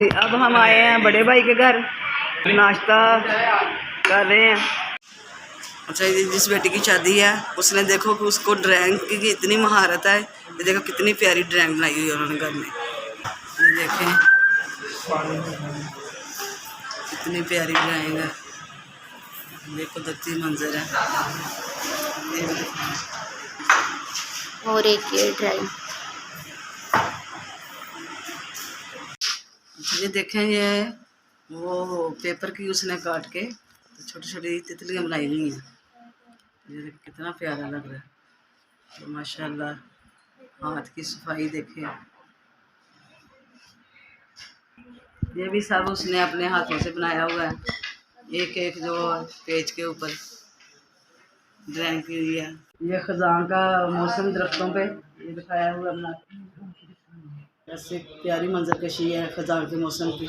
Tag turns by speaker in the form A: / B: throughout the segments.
A: अब हम आए हैं बड़े भाई के घर, नाश्ता कर रहे हैं। अच्छा, ये जिस बेटी की शादी है उसने देखो कि उसको ड्राइंग की इतनी महारत है। ये देखो कितनी प्यारी ड्राइंग बनाई हुई है उन्होंने घर में। ये देखें कितनी प्यारी ड्राइंग है। ये कुदरती मंजर है।
B: और एक ये ड्राइंग।
A: ये देखें, ये वो पेपर की उसने काट के छोटी छोटी तितलियाँ बनाई हुई हैं। ये कितना प्यारा लग रहा है। तो माशाल्लाह हाथ की सफाई देखें। ये भी सब उसने अपने हाथों से बनाया हुआ है। एक एक जो पेज के ऊपर ड्राइंग की हुई है। ये खजान का मौसम दरख्तों पे ये दिखाया हुआ अपना। ऐसे प्यारी मंजरकशी है खजान के मौसम की।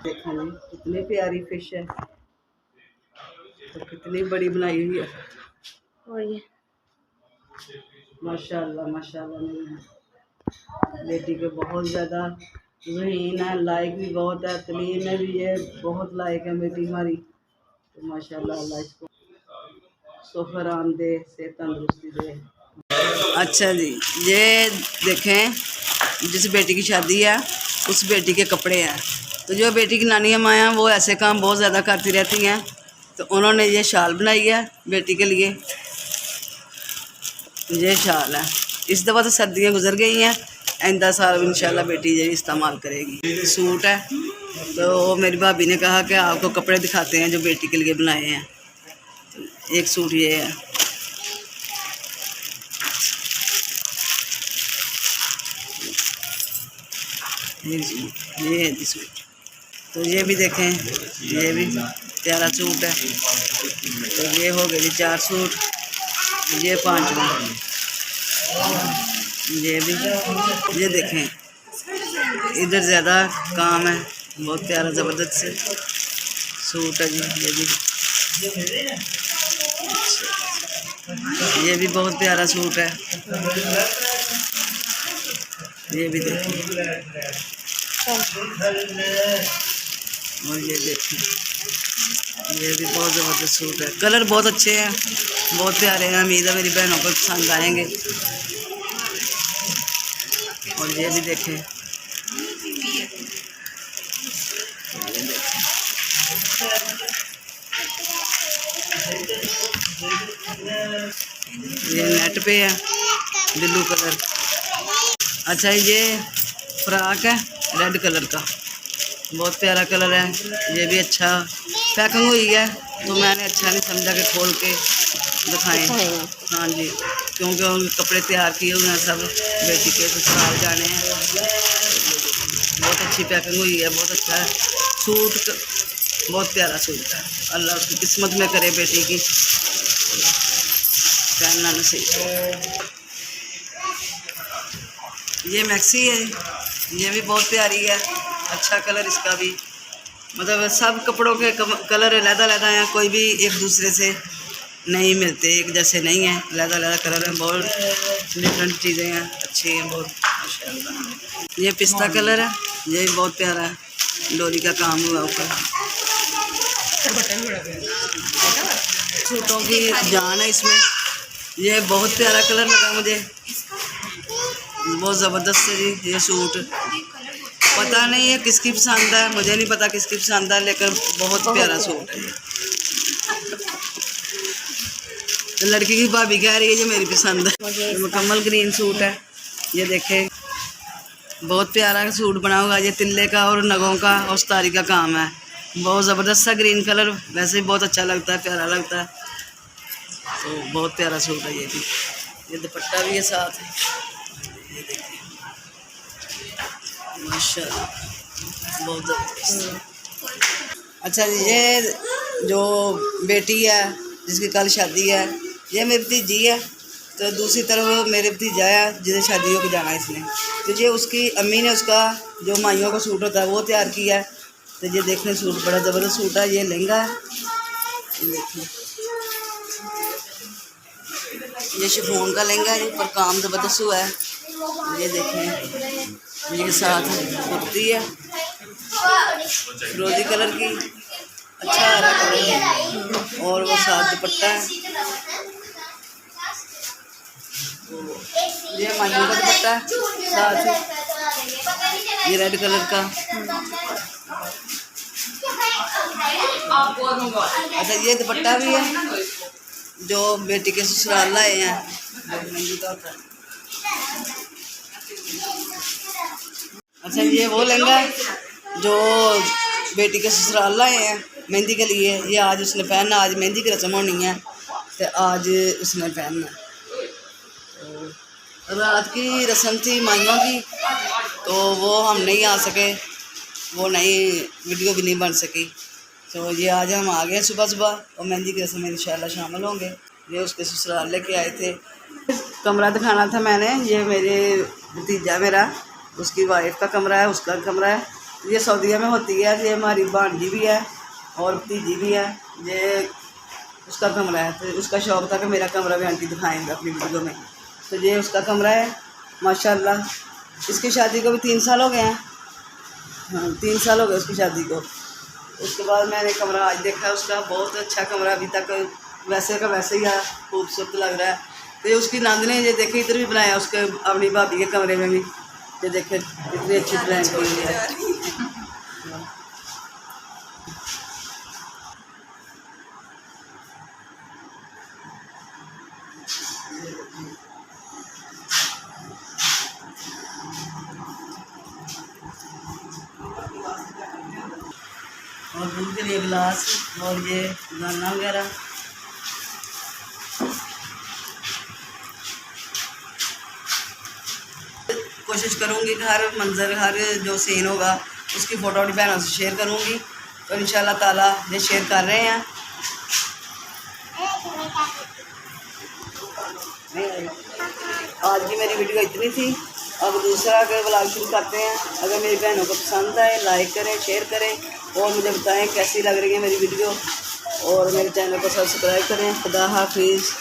A: देखा नहीं कितनी प्यारी फिश है, तो कितनी बड़ी बनाई हुई है।
B: और ये
A: माशाल्लाह माशाल्लाह, मेरी बेटी के बहुत ज़्यादा ज़हीन है, लायक भी बहुत है, तलीम में भी है, बहुत लायक है बेटी हमारी। तो माशाल्लाह अल्लाह इसको सोफरान दे, से तंदुरुस्ती दे। अच्छा जी, ये देखें जिस बेटी की शादी है उस बेटी के कपड़े हैं। तो जो बेटी की नानी अम्मा हैं वो ऐसे काम बहुत ज़्यादा करती रहती हैं, तो उन्होंने ये शाल बनाई है बेटी के लिए। ये शाल है। इस दफ़ा तो सर्दियाँ गुजर गई हैं, आइंदा साल इंशाल्लाह बेटी ये इस्तेमाल करेगी। सूट है, तो मेरी भाभी ने कहा कि आपको कपड़े दिखाते हैं जो बेटी के लिए बनाए हैं। एक सूट ये है। ये है जी सूट। तो ये भी देखें, ये भी प्यारा सूट है। तो ये हो गए जी 4 सूट। ये 5वां। ये भी, ये देखें इधर ज़्यादा काम है, बहुत प्यारा ज़बरदस्त से सूट है जी। ये भी बहुत प्यारा सूट है। ये भी देखें, और ये देखें, ये भी बहुत ज़बरदस्त सूट है। कलर बहुत अच्छे हैं, बहुत प्यारे हैं। उम्मीद है मेरी बहनों को पसंद आएंगे। और ये भी देखें, ये नेट पे है ब्लू कलर। अच्छा, ये फ्रॉक है रेड कलर का, बहुत प्यारा कलर है। ये भी अच्छा पैकिंग हुई है, तो मैंने अच्छा नहीं समझा कि खोल के दिखाएं। हाँ जी, क्योंकि उनके कपड़े तैयार किए हुए हैं सब, बेटी के ससुराल जाने हैं। बहुत अच्छी पैकिंग हुई है, बहुत अच्छा है सूट, बहुत प्यारा सूट है। अल्लाह उसकी किस्मत में करे बेटी की पहनना नसीब। ये मैक्सी है, ये भी बहुत प्यारी है। अच्छा कलर इसका भी, मतलब सब कपड़ों के कलर अलग-अलग हैं, कोई भी एक दूसरे से नहीं मिलते, एक जैसे नहीं है, अलग-अलग कलर हैं, बहुत डिफरेंट चीज़ें हैं, अच्छी हैं बहुत माशाल्लाह। ये पिस्ता कलर है, ये भी बहुत प्यारा है, डोरी का काम हुआ ऊपर। सूटों की जान है इसमें। ये बहुत प्यारा कलर लगा मुझे, बहुत ज़बरदस्त है जी ये सूट। पता नहीं है किसकी पसंद है, मुझे नहीं पता किसकी पसंद है, लेकिन बहुत प्यारा सूट है। तो लड़की की भाभी कह रही है ये मेरी पसंद है। मुकम्मल ग्रीन सूट है, ये देखें बहुत प्यारा सूट बना हुआ। ये तिल्ले का और नगों का और सितारी का काम है, बहुत ज़बरदस्त सा ग्रीन कलर, वैसे भी बहुत अच्छा लगता है, प्यारा लगता है। तो बहुत प्यारा सूट है ये भी। ये दुपट्टा भी है साथ, ये देखिए माशाल्लाह बहुत ज़बरदस्त। अच्छा, ये जो बेटी है जिसकी कल शादी है, ये मेरी भतीजी है। तो दूसरी तरफ वो मेरे भतीजा है जिसे शादियों को जाना है इसने। तो ये उसकी अम्मी ने उसका जो माइयों का सूट होता है वो तैयार किया है। तो ये देखने सूट बड़ा ज़बरदस्त सूट है। ये लहंगा है, ये देखिए, ये शिफॉन का लहंगा है, ऊपर काम ज़बरदस्त हुआ है। ये देखें ये साथ कुर्ती है फिरोजी कलर की, अच्छा हरा कलर है, और वो साथ दुपट्टा है। ये मायू का दुपट्टा है साथ, ये रेड कलर का। अच्छा ये दुपट्टा भी है जो बेटी के ससुराल लाए हैं, महंगी का होता है। अच्छा ये वो लहंगा जो बेटी के ससुराल लाए हैं मेहंदी के लिए, ये आज उसने पहनना, आज मेहंदी की रस्म होनी है तो आज उसने पहनना। तो रात की रस्म थी माइयों की, तो वो हम नहीं आ सके, वो नहीं वीडियो भी नहीं बन सकी। तो ये आज हम आ गए सुबह सुबह और मेहंदी की रस्म में इंशाल्लाह शामिल होंगे। ये उसके ससुराल लेके आए थे। कमरा दिखाना था मैंने, ये मेरे भतीजा मेरा, उसकी वाइफ का कमरा है, उसका कमरा है। ये सऊदीया में होती है, ये हमारी भांजी भी है और भतीजी भी है। ये उसका कमरा है, तो उसका शौक़ था कि मेरा कमरा भी आंटी दिखाएंगे अपनी वीडियो में। तो ये उसका कमरा है माशाल्लाह। इसकी शादी को भी 3 साल हो गए हैं, हाँ 3 साल हो गए उसकी शादी को। उसके बाद मैंने कमरा आज देखा उसका, बहुत अच्छा कमरा, अभी तक वैसे का वैसे ही है, खूबसूरत लग रहा है। तो ये उसकी नंद ने ये देखे इधर भी बनाया उसके अपनी भाभी के कमरे में भी, ये देखे कितनी अच्छी ड्राइंग की हुई है। और दूध के लिए गिलास और ये गाना वगैरह। कोशिश करूँगी कि हर मंज़र, हर जो सीन होगा उसकी फ़ोटो अपनी बहनों से शेयर करूँगी। तो इंशाल्लाह ताला ये शेयर कर रहे हैं। आज की मेरी वीडियो इतनी थी, अब दूसरा अगर ब्लॉग शुरू करते हैं। अगर मेरी बहनों को पसंद आए लाइक करें, शेयर करें और मुझे बताएं कैसी लग रही है मेरी वीडियो, और मेरे चैनल को सब्सक्राइब करें। खुदा हाफिज़।